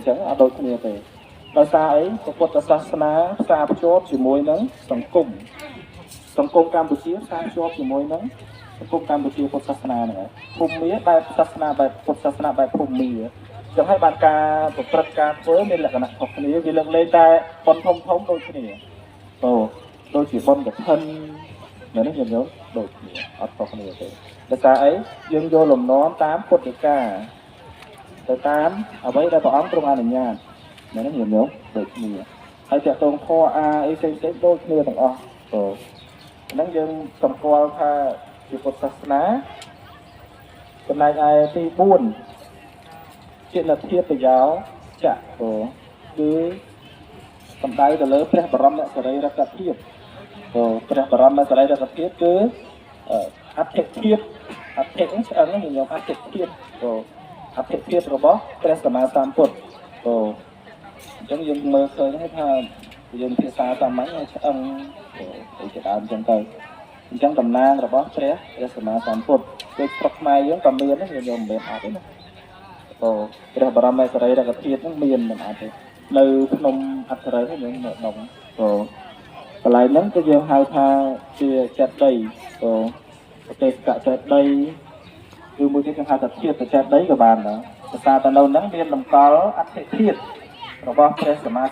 ចឹងអត់ដូចគ្នាទេដោយសារអីពុទ្ធសាសនាផ្សារភ្ជាប់ជាមួយនឹងសង្គមកម្ពុជាផ្សារភ្ជាប់ជាមួយនឹងសង្គមកម្ពុជាពុទ្ធសាសនាហ្នឹងភូមិបែបសាសនាបែបពុទ្ធសាសនាបែបភូមិចឹងហើយបានការប្រព្រឹត្តការធ្វើមានលក្ខណៈខុសគ្នាវាលើកលែងតែបុណ្យធំដូចគ្នាដូចជាបុណ្យកឋិននៅនេះយើងយកដូចគ្នាអត់ខុសគ្នាទេដោយសារអីយើងយកលំនាំតាមពុទ្ធដីកាទៅតាមអ្វីដែលព្រះអង្គទ្រង់អនុញ្ញាតនៅនេះយើងយកដូចគ្នាហើយតកតងធម៌អាអីផ្សេងៗដូចគ្នាទាំងអស់ហ្នឹងយើងសម្គាល់ថាជាពុទ្ធសាសនាចំណែកឯទី4ជាលទ្ធិប្រយោចៈគឺសំដៅទៅលើព្រះបរមសរីរកធាតុព្រះបរមសរីរកធាតុគឺអដ្ឋិធាតុអដ្ឋិឆ្អឹងខ្ញុំយកអដ្ឋិធាតុអដ្ឋិធាតុរបស់ព្រះសម្មាសម្ពុទ្ធអញ្ចឹងយើងមើលឃើញថាយើងភាសាសាមញ្ញឆ្អឹងទៅជាដើមអញ្ចឹងទៅអញ្ចឹងតំណាងរបស់ព្រះសម្មាសម្ពុទ្ធគឺស្រុកខ្មែរយើងក៏មានដែរយើងមិនមែនអត់ទេណាព្រះបរមសរីរកធាតុហ្នឹងមានមិនអត់ទេនៅភ្នំអត្តរិយយើងនៅក្នុងកន្លែងហ្នឹងគឺយើងហៅថាជាចេតិយប្រទេសកចេតិយគឺមួយទៀតគេហៅថាធាតុចេតិយក៏បានដែរភាសាទៅនៅហ្នឹងមានតម្កល់អដ្ឋិធាតុរបស់ព្រះសម្មា